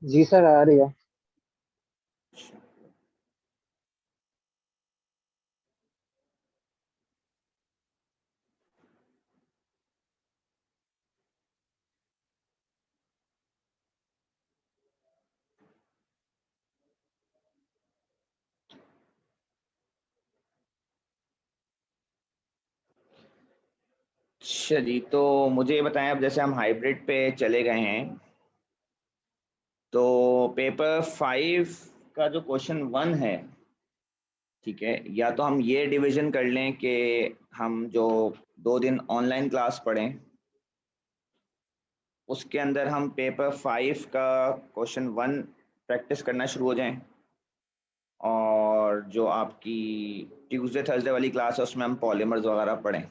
जी sir, आ रही है। चलिए, तो मुझे ये बताएं, अब जैसे हम हाइब्रिड पे चले गए हैं, तो पेपर 5 का जो क्वेश्चन 1 है, ठीक है, या तो हम ये डिवीजन कर लें कि हम जो 2 दिन ऑनलाइन क्लास पढ़ें, उसके अंदर हम पेपर 5 का क्वेश्चन 1 प्रैक्टिस करना शुरू हो जाएं, और जो आपकी ट्यूसडे थर्सडे वाली क्लास है उसमें हम पॉलीमर्स वगैरह पढ़ें।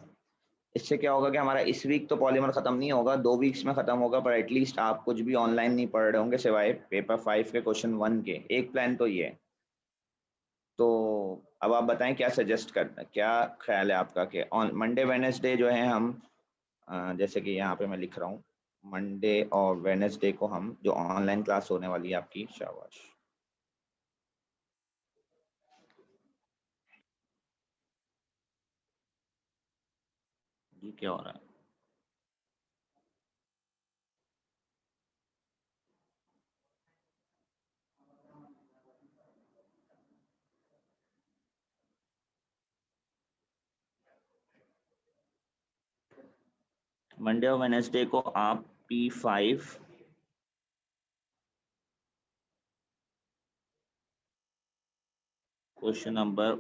इससे क्या होगा कि हमारा इस वीक तो पॉलीमर खत्म नहीं होगा, 2 वीक्स में खत्म होगा, पर एटलीस्ट आप कुछ भी ऑनलाइन नहीं पढ़ रहे होंगे सिवाय पेपर 5 के क्वेश्चन 1 के। एक प्लान तो ये है। तो अब आप बताएं, क्या सजेस्ट करना, क्या ख्याल है आपका कि ऑन मंडे वेनेसडे जो है हम जैसे कि यहाँ पे मैं लिख रहा हूँ, मंडे और वेनेसडे को हम जो ऑनलाइन क्लास होने वाली है आपकी, शाबाश। ये क्या हो रहा है? मंडे और वेनेसडे को आप P5 क्वेश्चन नंबर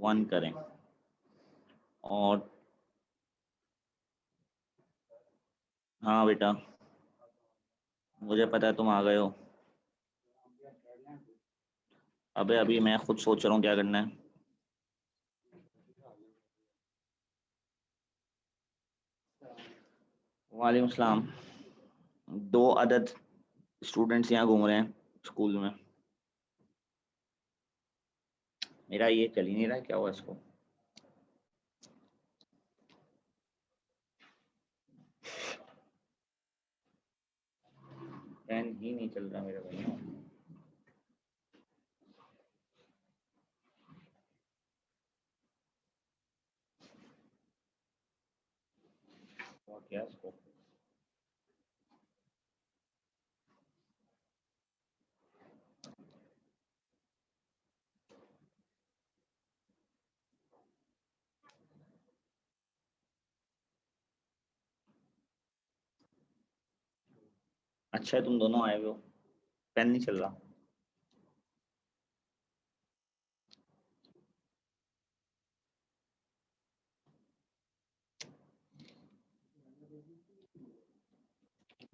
1 करें। और हाँ बेटा, मुझे पता है तुम आ गए हो। अबे अभी मैं खुद सोच रहा हूँ क्या करना है। वालेकुम सलाम। 2 अदद स्टूडेंट्स यहाँ घूम रहे हैं स्कूल में। मेरा ये चल ही नहीं रहा, क्या हुआ इसको? फैन ही नहीं चल रहा मेरे भाई। और क्या इसको? अच्छा है तुम दोनों आए हुए हो, फैन नहीं चल रहा।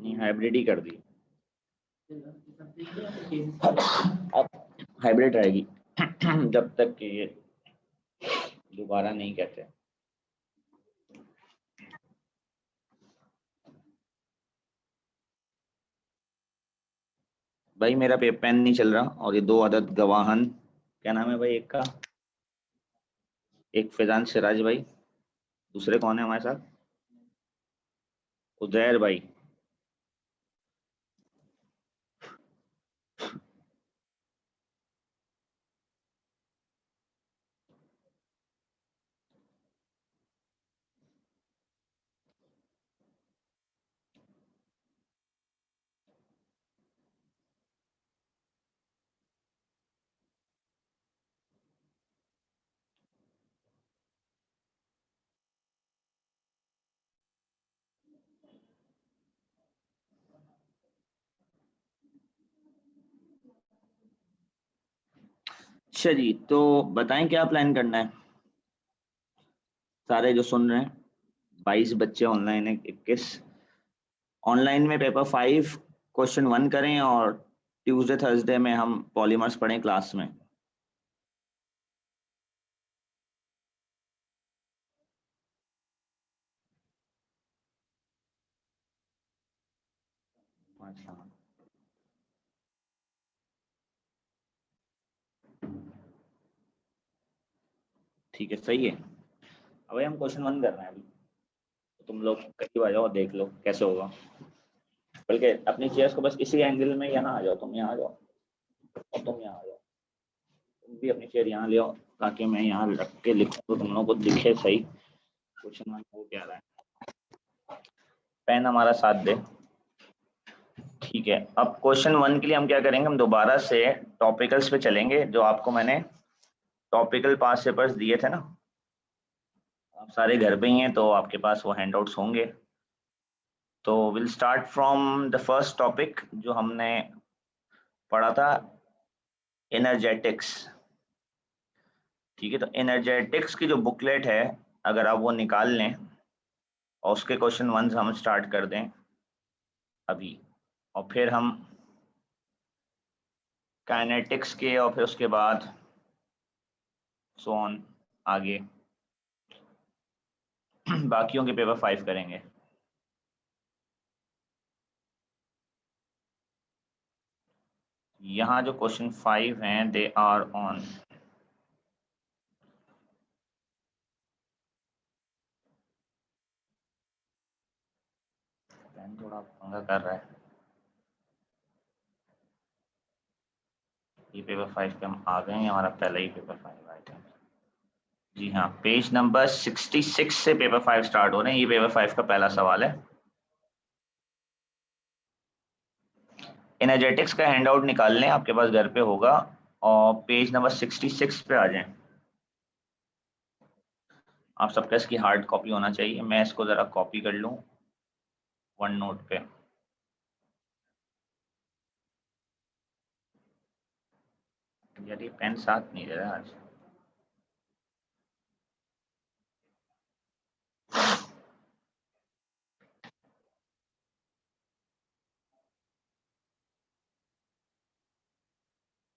नहीं, हाइब्रिड ही कर दी। अब हाइब्रिड रहेगी जब तक कि ये दोबारा नहीं कहते। भाई मेरा पेन नहीं चल रहा, और ये 2 अदद गवाहन, क्या नाम है भाई एक का? एक फैजान सिराज भाई, दूसरे कौन है हमारे साथ? उजैर भाई। अच्छा जी, तो बताएं क्या प्लान करना है, सारे जो सुन रहे हैं। 22 बच्चे ऑनलाइन है, 21। ऑनलाइन में पेपर 5 क्वेश्चन 1 करें, और ट्यूसडे थर्सडे में हम पॉलीमर्स पढ़ें क्लास में। अच्छा, ठीक है, सही है। अब भाई हम क्वेश्चन 1 कर रहे हैं अभी, तो तुम लोग करीब आ जाओ, देख लो कैसे होगा। बल्कि अपनी चेयर्स को बस इसी एंगल में यहाँ आ जाओ, तुम यहाँ आ जाओ और तुम यहाँ आ जाओ, तुम भी अपनी चेयर यहाँ ले आओ ताकि मैं यहाँ रख के लिखूँ तो तुम लोगों को दिखे सही क्वेश्चन हो क्या रहा है। पेन हमारा साथ दे। ठीक है, अब क्वेश्चन 1 के लिए हम क्या करेंगे, हम दोबारा से टॉपिकल्स पे चलेंगे जो आपको मैंने टॉपिकल पास पेपर्स दिए थे ना, आप सारे घर पे ही हैं तो आपके पास वो हैंडआउट्स होंगे। तो will start from the first topic जो हमने पढ़ा था, एनर्जेटिक्स। ठीक है, तो एनर्जेटिक्स की जो बुकलेट है अगर आप वो निकाल लें और उसके क्वेश्चन 1 हम स्टार्ट कर दें अभी, और फिर हम काइनेटिक्स के और फिर उसके बाद सो ऑन आगे बाकियों के पेपर 5 करेंगे। यहाँ जो क्वेश्चन 5 हैं दे आर ऑन पेन थोड़ा पंगा कर रहा है। ये पेपर 5 पे हम आ गए हैं, हमारा पहला ही पेपर 5 आइटम। जी हाँ, पेज नंबर 66 से पेपर 5 स्टार्ट हो रहे हैं। ये पेपर 5 का पहला सवाल है। एनर्जेटिक्स का हैंडआउट निकाल लें, आपके पास घर पे होगा, और पेज नंबर 66 पे आ जाएं। आप सबका इसकी हार्ड कॉपी होना चाहिए। मैं इसको ज़रा कॉपी कर लूँ वन नोट पे। यार ये पेन साथ नहीं दे रहा आज।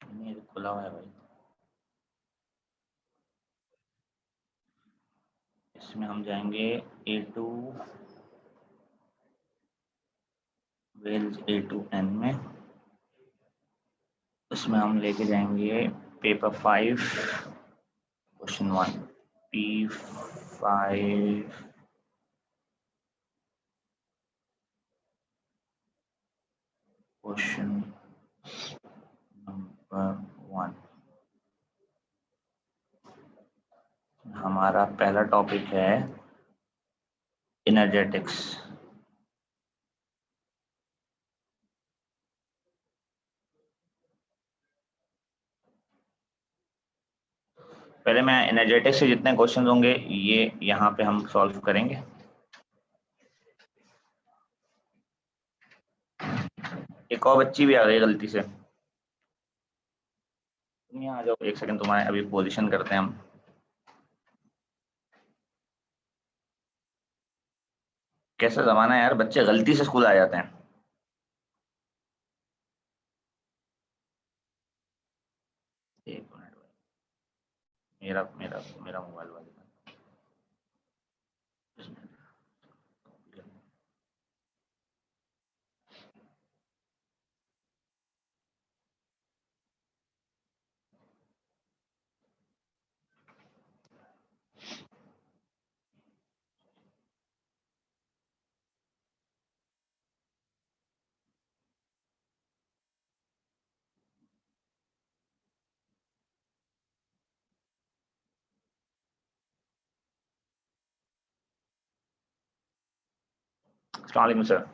नहीं, ये खुला हुआ है भाई। इसमें हम जाएंगे A2 वेल्स A2N में, इसमें हम लेके जाएंगे paper 5 question 1 P5 question number 1। हमारा पहला टॉपिक है एनर्जेटिक्स। पहले मैं एनर्जेटिक्स से जितने क्वेश्चन होंगे ये यहाँ पे हम सॉल्व करेंगे। एक और बच्ची भी आ गई गलती से, तुम यहाँ आ जाओ एक सेकंड, तुम्हारे अभी पोजीशन करते हैं हम। कैसा जमाना है यार, बच्चे गलती से स्कूल आ जाते हैं। एक मिनट भाई, मेरा मेरा मेरा मोबाइल वाला अस्सलाम वालेकुम सर।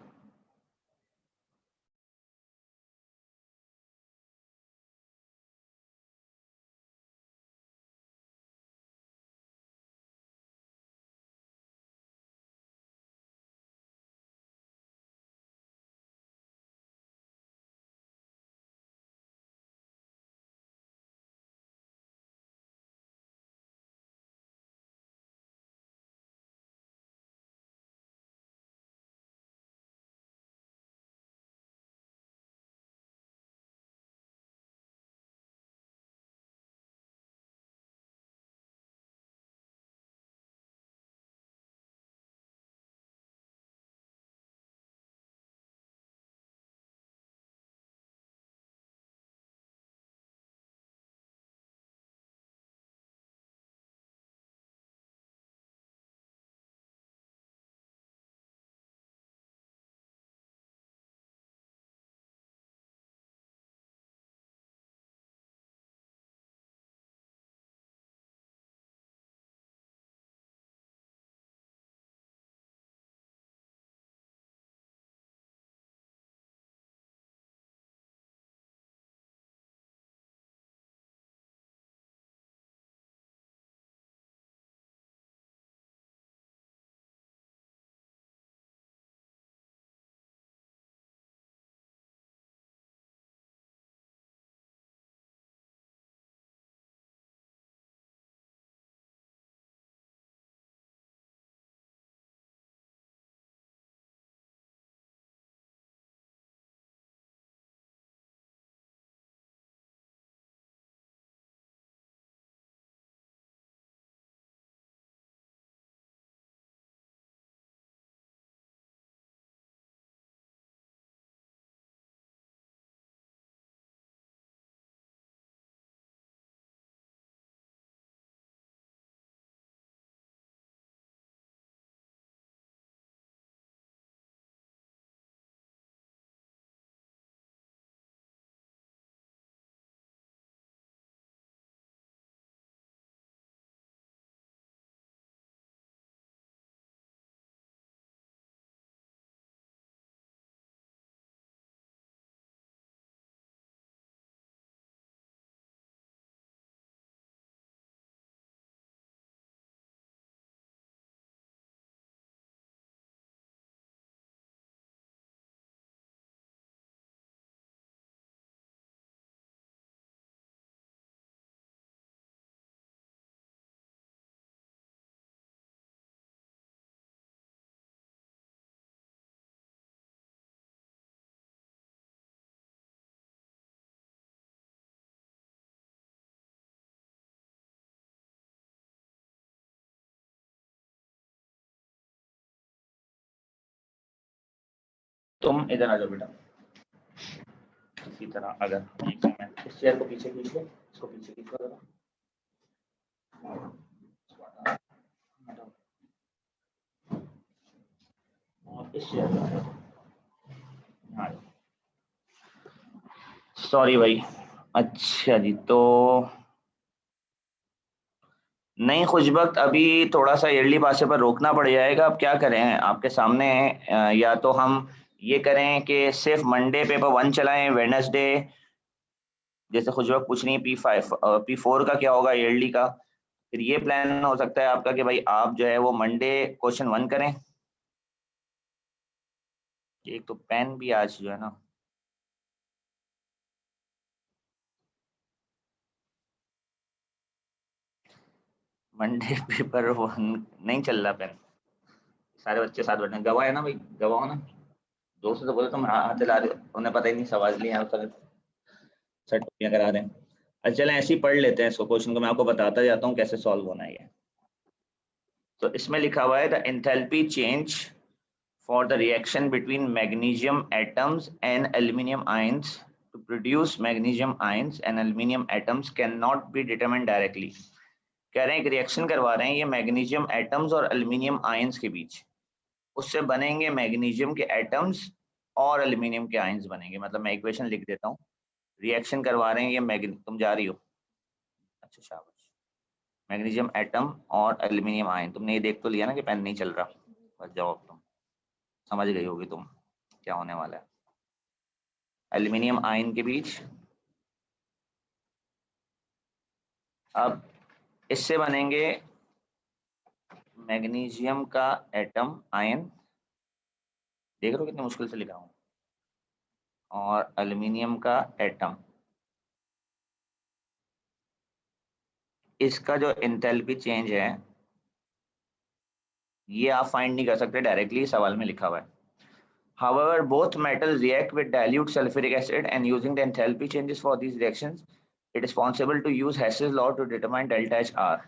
तुम इधर आ जाओ बेटा। इसी तरह अगर इस चेयर को पीछे खींच लो, इसको पीछे खींच लो और इस चेयर को, सॉरी भाई। अच्छा जी, तो नहीं खुशबख्त, अभी थोड़ा सा ईयरली पासे पर रोकना पड़ जाएगा। अब क्या करें, आपके सामने या तो हम ये करें कि सिर्फ मंडे पेपर 1 चलाएं, वेडनेसडे जैसे खुशबख्त पूछ रही है P4 का क्या होगा ईयरली का। फिर ये प्लान हो सकता है आपका कि भाई आप जो है वो मंडे क्वेश्चन 1 करें। एक तो पेन भी आज जो है ना, मंडे पेपर 1 नहीं चल रहा पेन। सारे बच्चे साथ बैठे, गवाह है ना भाई, गवाह ना। दोस्तों से बोले तुम हाथ चला रहे हो, उन्हें पता ही नहीं सवाल लिए यहाँ सेट करा दें। अच्छा चलें ऐसे ही पढ़ लेते हैं इसको, क्वेश्चन को मैं आपको बताता जाता हूँ कैसे सॉल्व होना है ये। तो इसमें लिखा हुआ है the enthalpy change for the reaction between magnesium atoms and aluminum ions to produce magnesium ions and aluminum atoms cannot be determined directly। कह रहे हैं एक रिएक्शन करवा रहे हैं ये मैग्नीशियम एटम्स और एल्यूमिनियम आयंस के बीच, उससे बनेंगे मैग्नीशियम के एटम्स और एल्यूमिनियम के आयंस बनेंगे। मतलब मैं इक्वेशन लिख देता हूँ, रिएक्शन करवा रहे हैं ये तुम जा रही हो, अच्छा शाबाश, मैग्नीशियम एटम और एल्यूमिनियम आयन। तुमने ये देख तो लिया ना कि पेन नहीं चल रहा, बस जाओ तुम समझ गई होगी तुम क्या होने वाला है। एल्यूमिनियम आयन के बीच, अब इससे बनेंगे मैग्नीशियम का एटम आयन, देख रहे हो कितनी मुश्किल से लिखा हूं, और एल्यूमिनियम का एटम। इसका जो एंथैल्पी चेंज है ये आप फाइंड नहीं कर सकते डायरेक्टली, सवाल में लिखा हुआ है। However, both metals react with dilute sulfuric acid and using the enthalpy changes for these reactions, it is possible to use Hess's law to determine delta HR।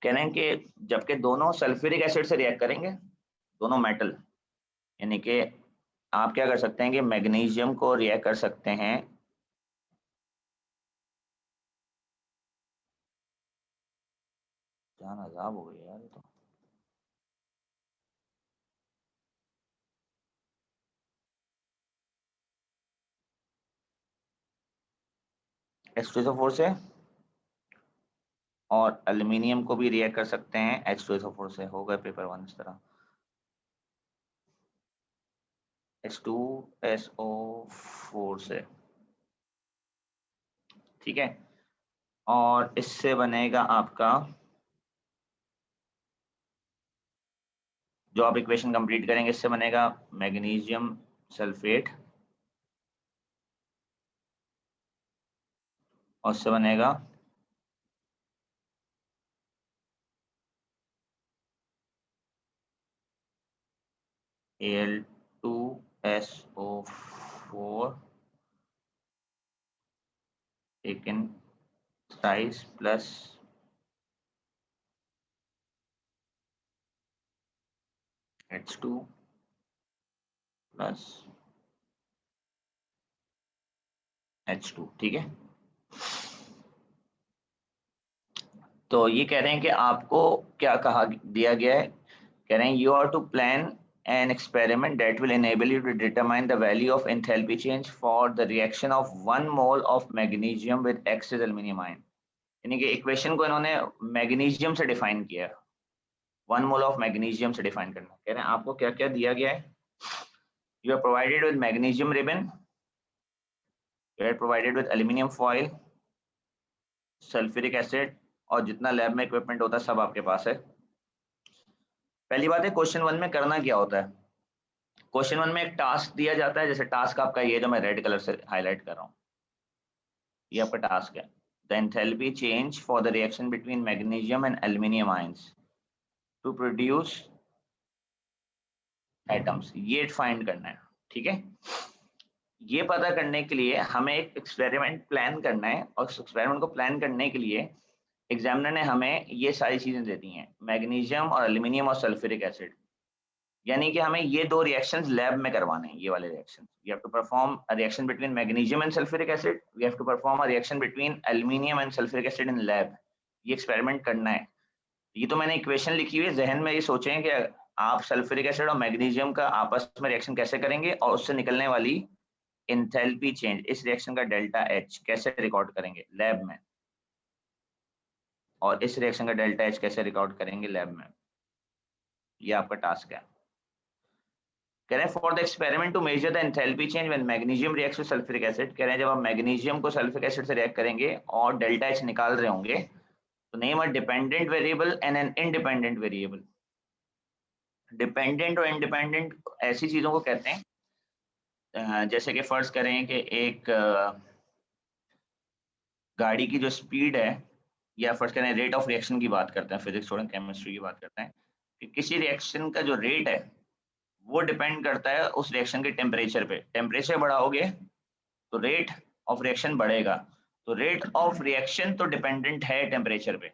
कह रहे हैं कि जबकि दोनों सल्फ्यूरिक एसिड से रिएक्ट करेंगे, दोनों मेटल, यानी कि आप क्या कर सकते हैं कि मैग्नीशियम को रिएक्ट कर सकते हैं जान अजाब हो गई यार तो। H2SO4 से, और एल्यूमिनियम को भी रिएक्ट कर सकते हैं H2SO4 से। हो गए पेपर 1 इस तरह, H2SO4 से, ठीक है। और इससे बनेगा आपका, जो आप इक्वेशन कंप्लीट करेंगे इससे बनेगा मैग्नीशियम सल्फेट, और उससे बनेगा Al2SO4 taken size plus H2 plus H2, ठीक है। तो ये कह रहे हैं कि आपको क्या कहा दिया गया है, कह रहे हैं you are to plan an experiment that will enable you to determine the value of enthalpy change for the reaction of 1 mole of magnesium with excess aluminum ion। यानी कि इक्वेशन को इन्होंने मैग्नीशियम से डिफाइन किया है, 1 mole of magnesium से define करना। कह रहे हैं आपको क्या क्या दिया गया है, you are provided with magnesium ribbon, you are provided with aluminium foil, sulphuric acid, और जितना लैब में इक्विपमेंट होता है सब आपके पास है। पहली बात है क्वेश्चन 1 में करना क्या होता है। क्वेश्चन 1 में एक टास्क दिया जाता है, जैसे टास्क आपका ये जो मैं रेड कलर से हाईलाइट कर रहा हूँ, ये आपका टास्क है, the enthalpy change for the reaction between magnesium and aluminium ions to produce atoms, ये फाइंड करना है, ठीक है। ये पता करने के लिए हमें एक एक्सपेरिमेंट प्लान करना है, और उस एक्सपेरिमेंट को प्लान करने के लिए एग्जामिनर ने हमें ये सारी चीजें दे दी हैं, मैग्नीशियम और एल्यूमिनियम और सल्फ्यूरिक एसिड। यानी कि हमें ये दो रिएक्शंस लैब में करवाने हैं, ये वाले reaction. We have to perform a reaction between magnesium and sulphuric acid, we have to perform a reaction between aluminium and sulphuric acid in lab. ये एक्सपेरिमेंट करना है। ये तो मैंने इक्वेशन लिखी हुई है, जहन में ये सोचें कि आप सल्फ्यूरिक एसिड और मैग्नीशियम का आपस में रिएक्शन कैसे करेंगे और उससे निकलने वाली एंथैल्पी चेंज, इस रिएक्शन का डेल्टा एच कैसे रिकॉर्ड करेंगे लैब में, और इस रिएक्शन का डेल्टा एच कैसे रिकॉर्ड करेंगे लैब में। ये आपका टास्क है। कह रहे हैं for the experiment to measure the enthalpy change when magnesium reacts with sulphuric acid, कह रहे हैं जब आप मैग्नीशियम को सल्फ्यूरिक एसिड से रिएक्ट करेंगे और डेल्टा एच निकाल रहे होंगे, तो name a dependent variable and an independent variable. Dependent और इंडिपेंडेंट ऐसी चीजों को कहते हैं जैसे कि फर्ज करें कि एक गाड़ी की जो स्पीड है, या फर्ज करें रेट ऑफ रिएक्शन की बात करते हैं, फिजिक्स स्टूडेंट केमिस्ट्री की बात करते हैं कि किसी रिएक्शन का जो रेट है वो डिपेंड करता है उस रिएक्शन के टेम्परेचर पे। टेम्परेचर बढ़ाओगे तो रेट ऑफ रिएक्शन बढ़ेगा। तो रेट ऑफ रिएक्शन तो डिपेंडेंट है टेम्परेचर पे,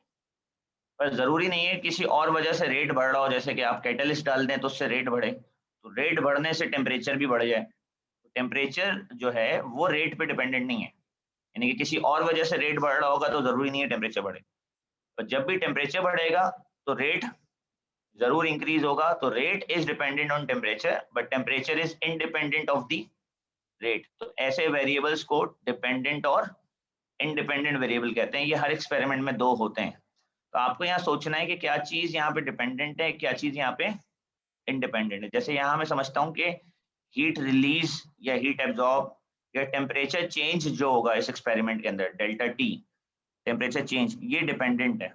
पर जरूरी नहीं है किसी और वजह से रेट बढ़ रहा हो, जैसे कि आप कैटलिस्ट डाल दें तो उससे रेट बढ़े, तो रेट बढ़ने से टेम्परेचर भी बढ़ जाए। तो टेम्परेचर जो है वो रेट पे डिपेंडेंट नहीं है, यानी कि किसी और वजह से रेट बढ़ रहा होगा तो जरूरी नहीं है टेम्परेचर बढ़े। पर जब भी टेम्परेचर बढ़ेगा तो रेट जरूर इंक्रीज होगा। तो rate is dependent on temperature but temperature is independent of the rate. तो ऐसे वेरिएबल्स को डिपेंडेंट और इंडिपेंडेंट वेरिएबल कहते हैं। ये हर एक्सपेरिमेंट में दो होते हैं। तो आपको यहाँ सोचना है कि क्या चीज यहाँ पे डिपेंडेंट है, क्या चीज यहाँ पे इंडिपेंडेंट है। जैसे यहाँ मैं समझता हूँ कि हीट रिलीज या हीट एब्जॉर्ब या टेम्परेचर चेंज जो होगा इस एक्सपेरिमेंट के अंदर, डेल्टा टी टेम्परेचर चेंज, ये डिपेंडेंट है।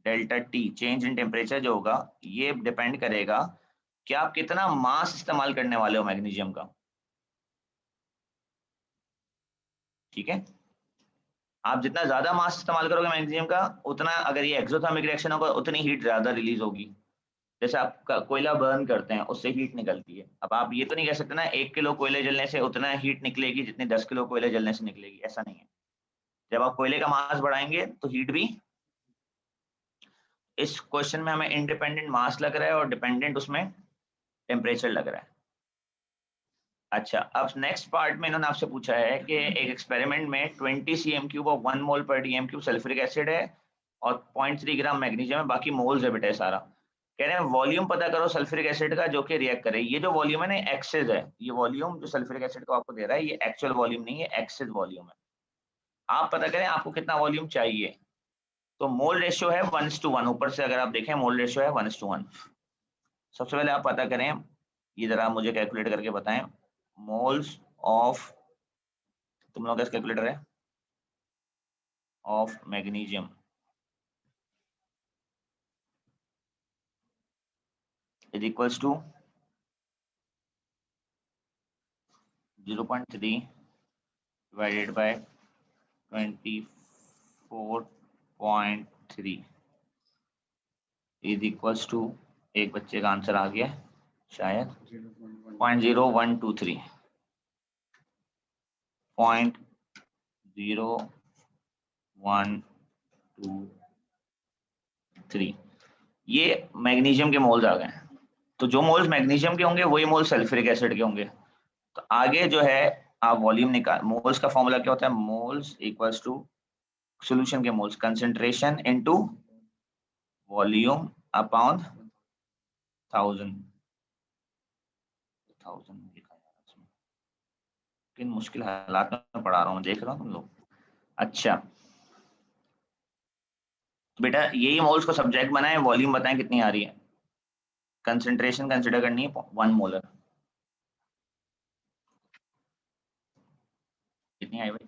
Delta T change in temperature जो होगा ये डिपेंड करेगा कि आप कितना मास इस्तेमाल करने वाले हो मैग्नीशियम का। ठीक है, आप जितना ज्यादा मास इस्तेमाल करोगे मैग्नीशियम का, उतना अगर ये एक्सोथर्मिक रिएक्शन होगा उतनी हीट ज्यादा रिलीज होगी। जैसे आप कोयला बर्न करते हैं उससे हीट निकलती है। अब आप ये तो नहीं कह सकते ना 1 किलो कोयले जलने से उतना हीट निकलेगी जितनी 10 किलो कोयले जलने से निकलेगी, ऐसा नहीं है। जब आप कोयले का मास बढ़ाएंगे तो हीट भी। इस क्वेश्चन में हमें इंडिपेंडेंट मास लग रहा है और डिपेंडेंट उसमें टेम्परेचर लग रहा है। अच्छा, अब नेक्स्ट पार्ट में इन्होंने आपसे पूछा है कि एक एक्सपेरिमेंट में 20 cm³ ऑफ 1 मोल पर dm³ सल्फ्यूरिक एसिड है और 0.3 ग्राम मैग्नीशियम है, बाकी मोल्स है बेटा ये सारा। कह रहे हैं वॉल्यूम पता करो सल्फ्यूरिक एसिड का जो कि रिएक्ट करे। ये जो वॉल्यूम है ना एक्सेस है, ये वॉल्यूम जो सल्फ्यूरिक एसिड को आपको दे रहा है ये एक्चुअल वॉल्यूम नहीं है, एक्सेस वॉल्यूम है। आप पता करें आपको कितना वॉल्यूम चाहिए। तो मोल रेशियो है 1:1, ऊपर से अगर आप देखें मोल रेशियो है 1:1। सबसे पहले आप पता करें, ये जरा आप मुझे कैलकुलेट करके बताएं, मोल्स ऑफ, तुम लोग का कैलकुलेटर है, of magnesium is equals to 0.3 divided by 24.3 is equals to, एक बच्चे का आंसर आ गया शायद 0.0123, 0.0123, ये मैग्नीशियम के मोल्स आ गए। तो जो मोल्स मैग्नीशियम के होंगे वही मोल्स सल्फ्यूरिक एसिड के होंगे। तो आगे जो है आप वॉल्यूम निकाल, मोल्स का फॉर्मूला क्या होता है, मोल्स इक्वल्स टू सॉल्यूशन के moles concentration into volume upon 1000 लिखा है इसमें, किन मुश्किल हालात में पढ़ा रहा हूँ देख रहा हूँ तुम लोग। अच्छा तो बेटा यही मोल्स को सब्जेक्ट बनाए, वॉल्यूम बताएं कितनी आ रही है, कंसंट्रेशन कंसिडर करनी है 1 मोलर। कितनी आई भाई,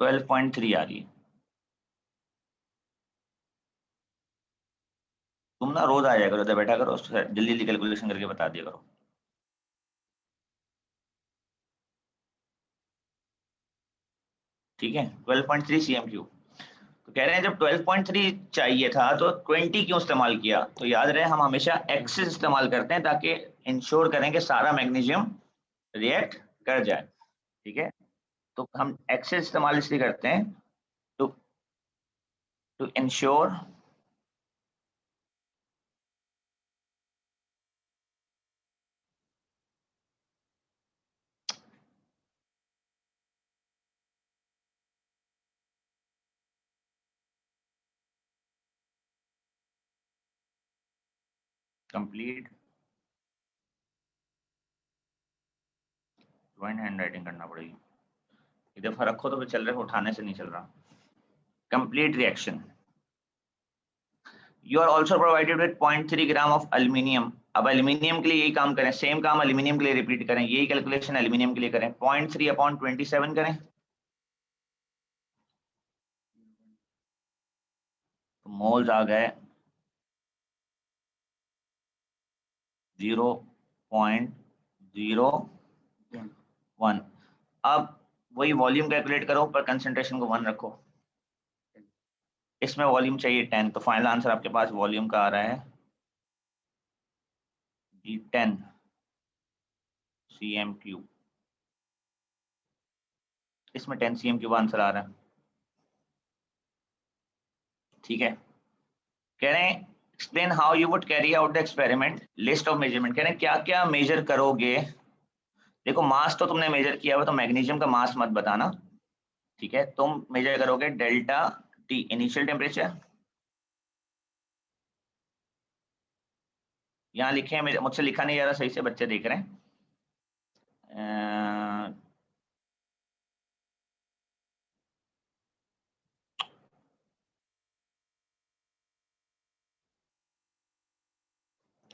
12.3 आ रही है। तुम ना रोज आ जाया करो, इधर बैठा करो, जल्दी जल्दी कैलकुलेशन करके बता दिया करो। ठीक है 12.3 cm³। तो कह रहे हैं जब 12.3 चाहिए था तो 20 क्यों इस्तेमाल किया। तो याद रहे हम हमेशा एक्सेस इस्तेमाल करते हैं ताकि इंश्योर करें कि सारा मैग्नीशियम रिएक्ट कर जाए। ठीक है, तो हम एक्सेस इस्तेमाल इसलिए करते हैं to to ensure complete, join handwriting करना पड़ेगी, इधर फर्क रखो तो फिर चल रहा है, उठाने से नहीं चल रहा। Complete reaction, you are also provided with 0.3 gram of aluminium. अब एल्यूमिनियम के लिए यही काम करें, सेम काम एल्यूमिनियम के लिए रिपीट करें, यही कैलकुलेशन एल्यूमिनियम के लिए करें। 0.3/27 करें, तो मोल्स आ गए 0.01। अब वही वॉल्यूम कैलकुलेट करो, पर कंसंट्रेशन को 1 रखो। इसमें वॉल्यूम चाहिए 10, तो फाइनल आंसर आपके पास वॉल्यूम का आ रहा है 10 cm3। इसमें 10 cm3 आंसर आ रहा है, ठीक है। कह रहे हैं explain how you would carry out the experiment, list of measurement. कह रहे हैं क्या क्या मेजर करोगे। देखो मास तो तुमने मेजर किया हुआ, तो मैग्नीशियम का मास मत बताना, ठीक है। तुम मेजर करोगे डेल्टा टी, इनिशियल टेम्परेचर। यहाँ लिखे हैं, मुझसे लिखा नहीं जा रहा सही से, बच्चे देख रहे हैं।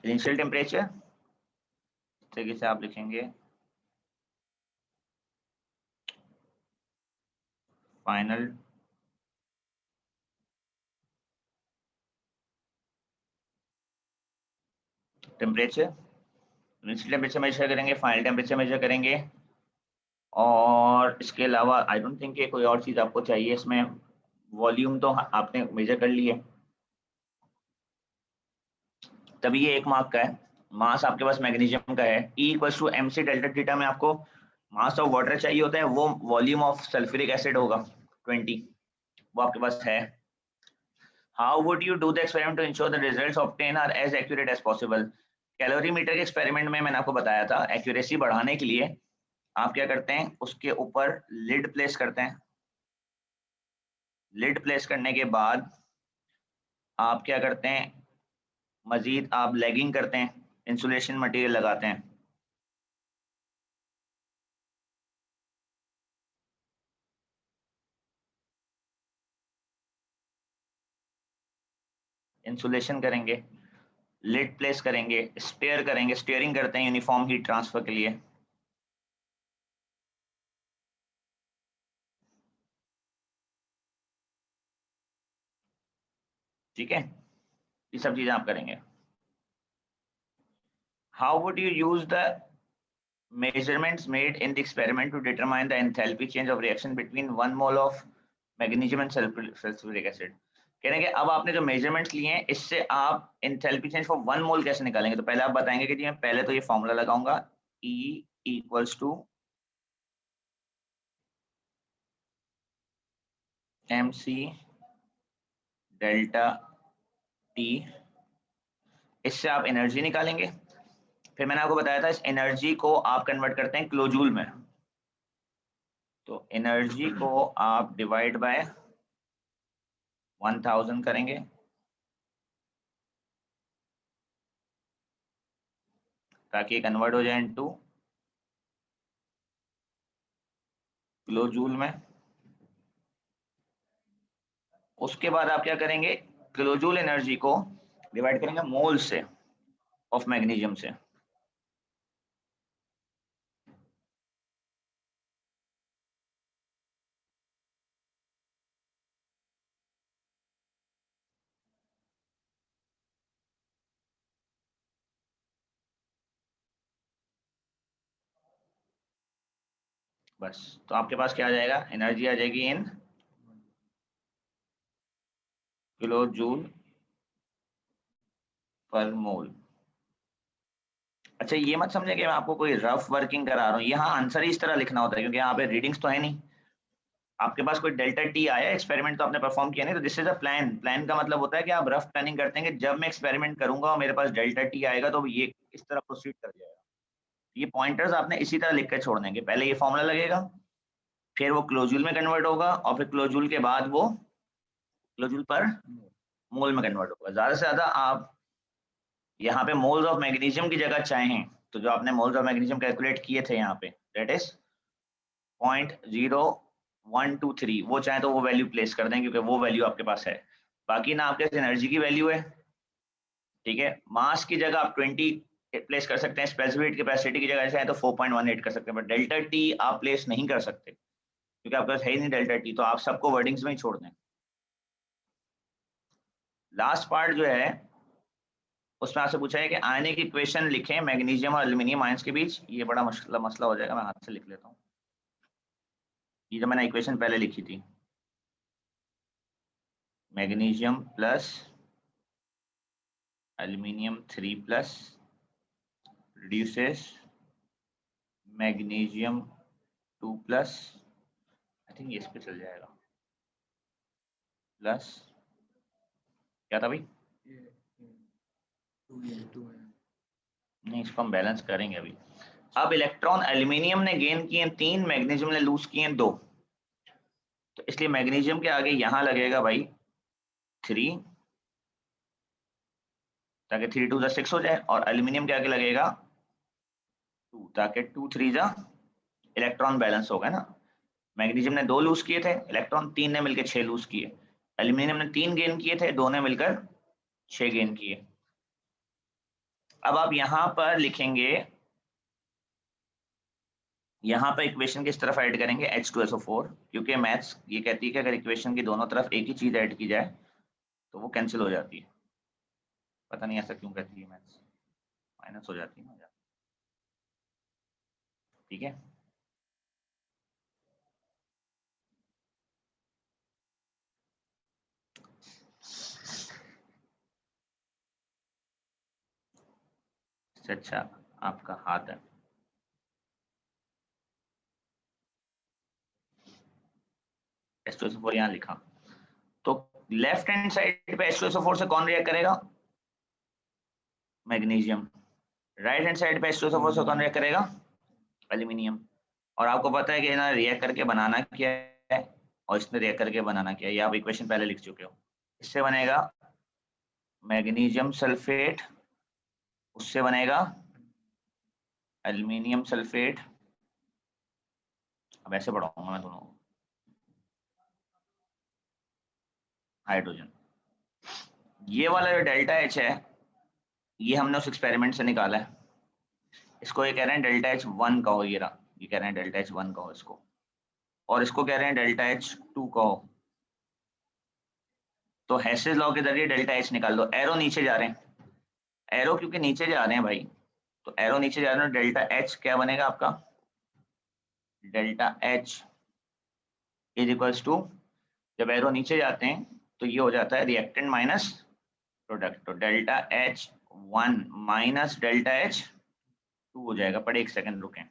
इनिशियल टेम्परेचर इस तरीके से आप लिखेंगे, final temperature. Initial temperature measure करेंगे, फाइनल टेम्परेचर मेजर करेंगे, और इसके अलावा आई डोंट थिंक कि कोई और चीज़ आपको चाहिए इसमें। वॉल्यूम तो आपने मेजर कर लिए, तभी ये 1 मार्क का है। मास आपके पास मैग्नीशियम का है, E = mc डेल्टा थीटा में आपको मास ऑफ वाटर चाहिए होता है, वो वॉल्यूम ऑफ सल्फ्यूरिक एसिड होगा 20, वो आपके पास है। How would you do the experiment to ensure the results obtain are as accurate as possible. Calorimeter के एक्सपेरिमेंट में मैंने आपको बताया था, एक्यूरेसी बढ़ाने के लिए आप क्या करते हैं, उसके ऊपर लिड प्लेस करते हैं। लिड प्लेस करने के बाद आप क्या करते हैं, मजीद आप लैगिंग करते हैं, इंसुलेशन मटेरियल लगाते हैं। इंसुलेशन करेंगे, लिड प्लेस करेंगे, स्टेयर करेंगे, स्टीयरिंग करते हैं यूनिफॉर्म हीट ट्रांसफर के लिए। ठीक है, ये सब चीजें आप करेंगे। How would you use the measurements made in the experiment to determine the enthalpy change of reaction between 1 mole of magnesium and sulfuric acid। कह रहे हैं कि अब आपने जो मेजरमेंट्स लिए हैं, इससे आप एंथैल्पी चेंज फॉर 1 मोल कैसे निकालेंगे। तो पहले आप बताएंगे कि जी मैं पहले तो ये फॉर्मूला लगाऊंगा, E = mc डेल्टा T। इससे आप एनर्जी निकालेंगे। फिर मैंने आपको बताया था इस एनर्जी को आप कन्वर्ट करते हैं किलोजूल में, तो एनर्जी को आप डिवाइड बाय 1000 करेंगे, ताकि कन्वर्ट हो जाए इनटू किलो जूल में। उसके बाद आप क्या करेंगे, किलो जूल एनर्जी को डिवाइड करेंगे मोल से ऑफ मैग्नीशियम से। बस, तो आपके पास क्या आ जाएगा, एनर्जी आ जाएगी इन किलो जूल पर मोल। अच्छा ये मत समझे कि मैं आपको कोई रफ वर्किंग करा रहा हूँ, यहाँ आंसर ही इस तरह लिखना होता है, क्योंकि यहाँ पे रीडिंग्स तो है नहीं। आपके पास कोई डेल्टा टी आया, एक्सपेरिमेंट तो आपने परफॉर्म किया नहीं, तो this is a plan. Plan का मतलब होता है कि आप रफ प्लानिंग करते हैं कि जब मैं एक्सपेरिमेंट करूंगा और मेरे पास डेल्टा टी आएगा तो ये इस तरह प्रोसीड कर जाएगा। ये पॉइंटर्स आपने इसी तरह लिख कर छोड़ देंगे, पहले ये फॉर्मूला लगेगा, फिर वो क्लोजूल में कन्वर्ट होगा, और फिर क्लोजूल के बाद वो क्लोजूल पर मोल में कन्वर्ट होगा। ज्यादा से ज्यादा आप यहाँ पे मोल्स ऑफ मैग्नीशियम की जगह चाहें तो जो आपने मोल्स ऑफ मैग्नीशियम कैलकुलेट किए थे यहाँ पे दैट इज 0.0123, वो चाहे तो वो वैल्यू प्लेस कर दें क्योंकि वो वैल्यू आपके पास है। बाकी ना आपके एनर्जी की वैल्यू है, ठीक है। मास की जगह आप 20 प्लेस कर सकते हैं, स्पेसिफिक कैपेसिटी की जगह चाहे तो 4.18 कर सकते हैं, बट डेल्टा टी आप प्लेस नहीं कर सकते क्योंकि आपके पास है ही नहीं डेल्टा टी, तो आप सबको वर्डिंग्स में ही छोड़ दें। लास्ट पार्ट जो है उसमें आपसे पूछा है कि आयनिक इक्वेशन लिखें मैग्नीशियम और एल्यूमिनियम आयंस के बीच। ये बड़ा मसला हो जाएगा, मैं हाथ से लिख लेता हूँ। ये जो मैंने इक्वेशन पहले लिखी थी, magnesium plus aluminium 3+ reduces magnesium 2+, I think इस पे चल जाएगा, प्लस क्या था भाई, नहीं इसको हम बैलेंस करेंगे अभी। अब इलेक्ट्रॉन एल्यूमिनियम ने गेन किए 3, मैग्नीशियम ने लूज किए 2, तो इसलिए मैग्नीशियम के आगे यहां लगेगा भाई 3, ताकि 3 2 6 हो जाए, और एल्यूमिनियम के आगे लगेगा 2, ताकि 2 3 इलेक्ट्रॉन बैलेंस हो गया ना। मैग्नीशियम ने 2 लूज किए थे इलेक्ट्रॉन, 3 ने मिलकर 6 लूज किए। एल्यूमिनियम ने 3 गेन किए थे, 2 ने मिलकर 6 गेन किए। अब आप यहां पर लिखेंगे, यहाँ पर इक्वेशन किस तरफ ऐड करेंगे, H2SO4, क्योंकि मैथ्स ये कहती है कि अगर इक्वेशन की दोनों तरफ एक ही चीज ऐड की जाए तो वो कैंसिल हो जाती है। पता नहीं ऐसा क्यों कहती है मैथ्स, माइनस हो जाती है ना, ठीक है। अच्छा आपका हाथ है, H2SO4 यहाँ लिखा, तो लेफ्ट हैंड साइड पे H2SO4 से कौन रिएक्ट करेगा, मैग्नीशियम। राइट हैंड साइड पे H2SO4 से कौन रिएक्ट करेगा, एल्यूमिनियम। और आपको पता है कि ना रिएक्ट करके बनाना क्या है और इसमें रिएक्ट करके बनाना क्या है, ये आप इक्वेशन पहले लिख चुके हो। इससे बनेगा मैग्नीशियम सल्फेट, उससे बनेगा एल्यूमिनियम सल्फेट। अब ऐसे पढ़ाऊंगा मैं दोनों, हाइड्रोजन। ये वाला जो डेल्टा एच है ये हमने उस एक्सपेरिमेंट से निकाला है, इसको ये कह रहे हैं डेल्टा H1 कहो, ये रहा, ये कह रहे हैं डेल्टा H1 कहो इसको, और इसको कह रहे हैं डेल्टा H2 कहो। तो हेसेस लॉ के जरिए डेल्टा H निकाल दो। एरो नीचे जा रहे हैं, एरो क्योंकि नीचे जा रहे हैं भाई, तो एरो नीचे जा रहे हैं, डेल्टा H क्या बनेगा आपका, delta H is equals to, जब एरो नीचे जाते हैं तो ये हो जाता है रिएक्टेंट माइनस प्रोडक्ट, तो delta H1 minus delta H2 हो जाएगा। पर एक सेकंड रुकें,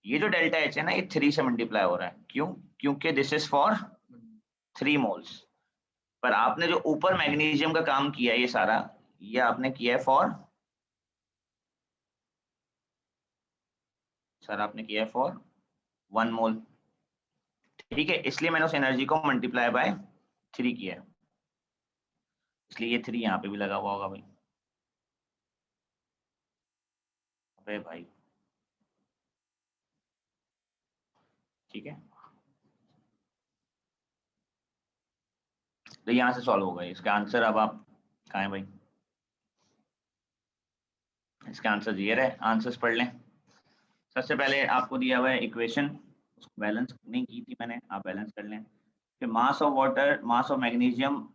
ये जो डेल्टा H है ना ये 3 से मल्टीप्लाई हो रहा है, क्यों, क्योंकि दिस इज फॉर 3 मोल्स। पर आपने जो ऊपर मैग्नीशियम का काम किया है ये सारा, ये आपने किया है फॉर, सर आपने किया है फॉर 1 मोल, ठीक है। इसलिए मैंने उस एनर्जी को मल्टीप्लाई बाय 3 किया है, इसलिए ये 3 यहाँ पे भी लगा हुआ होगा भाई। अबे भाई ठीक है, तो यहाँ से सॉल्व होगा इसका आंसर। अब आप कहाँ है भाई, इसका आंसर ये रहे, आंसर्स पढ़ लें। सबसे पहले आपको दिया हुआ है इक्वेशन, उसको बैलेंस नहीं की थी मैंने, आप बैलेंस कर लें। फिर mass of water, mass of magnesium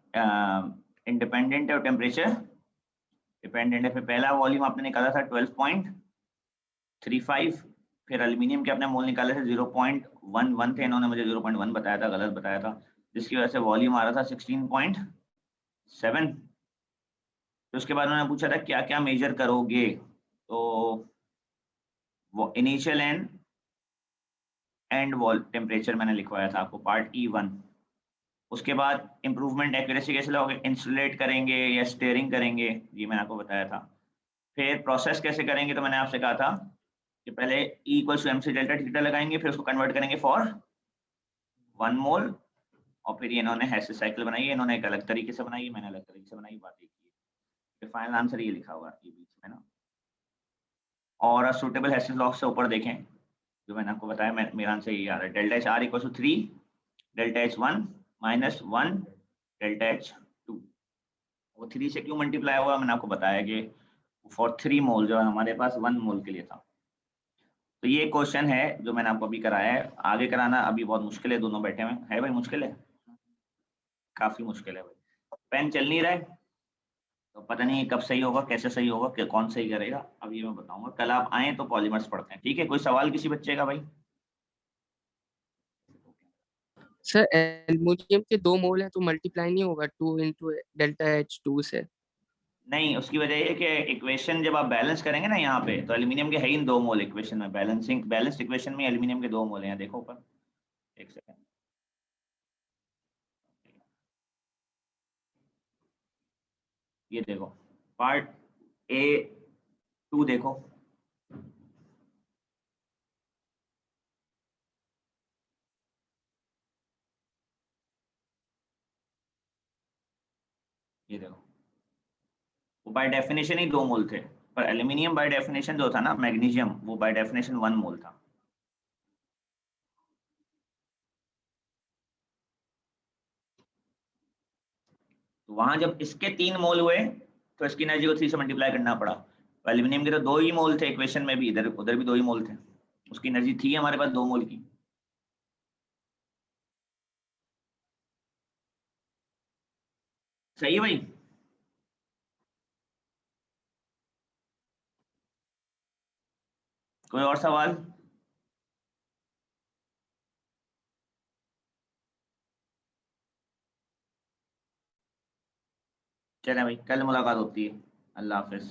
independent है और टेम्परेचर डिपेंडेंट है। फिर पहला वॉल्यूम आपने निकाला था 12.35, फिर एल्यूमिनियम के अपने मोल निकाले थे 0.11 थे, इन्होंने मुझे 0.1 बताया था, गलत बताया था, जिसकी वजह से वॉल्यूम आ रहा था 16.7। तो उसके बाद उन्होंने पूछा था क्या क्या मेजर करोगे, तो वो इनिशियल एंड वॉल टेम्परेचर मैंने लिखवाया था आपको, पार्ट E1। उसके बाद इंप्रूवमेंट एक्यूरेसी कैसे लोगे, इंसुलेट करेंगे या स्टेयरिंग करेंगे, ये मैंने आपको बताया था। फिर प्रोसेस कैसे करेंगे, तो मैंने आपसे कहा था कि पहले E = mc डेल्टा थीटा लगाएंगे, फिर उसको कन्वर्ट करेंगे फॉर 1 मोल, और फिर इन्होंने हेसिस साइकिल बनाई है, इन्होंने एक अलग तरीके से बनाई है, मैंने अलग तरीके से बनाई, बात एक ही है। फाइनल आंसर ये लिखा हुआ है ये बीच में ना। और सुटेबल हेसिस लॉग से ऊपर देखें, जो मैंने आपको बताया, मेरा आंसर ये आ रहा है, delta H are equal to 3 delta H 1 minus 1 delta H 2। वो 3 से क्यों मल्टीप्लाई हुआ मैंने आपको बताया कि फॉर 3 मोल जो है हमारे पास 1 मोल के लिए था। तो ये क्वेश्चन है जो मैंने आपको अभी कराया है, आगे कराना अभी बहुत मुश्किल है, दोनों बैठे हुए है भाई, मुश्किल है, काफी मुश्किल है भाई। पेन चल नहीं रहा है तो पता नहीं कब सही होगा, कैसे सही होगा, कौन सही करेगा, अब ये मैं बताऊंगा। कल आप आए तो पॉलीमर्स पढ़ते हैं, ठीक है? कोई सवाल किसी बच्चे का भाई? सर एल्युमिनियम के 2 मोल है तो मल्टीप्लाई नहीं होगा 2 इंटू डेल्टा एच 2 से? नहीं, उसकी वजह ये कि इक्वेशन जब आप बैलेंस करेंगे ना यहाँ पे, तो एल्यूमिनियम के है ही 2 मोल इक्वेशन में, बैलेंस्ड इक्वेशन में एल्यूमिनियम के 2 मोल हैं, देखो ऊपर, एक सेकंड, ये देखो पार्ट ए 2 देखो, ये देखो, वो बाय डेफिनेशन ही 2 मोल थे, पर एल्यूमिनियम बाय डेफिनेशन जो था ना मैग्नीशियम, वो बाय डेफिनेशन 1 मोल था। तो वहां जब इसके 3 मोल हुए तो इसकी एनर्जी को 3 से मल्टीप्लाई करना पड़ा। एल्यूमिनियम के तो 2 ही मोल थे इक्वेशन में भी, इधर उधर भी 2 ही मोल थे, उसकी एनर्जी थी हमारे पास 2 मोल की। सही है भाई? कोई और सवाल? चले भाई, कल मुलाकात होती है, अल्लाह हाफिज।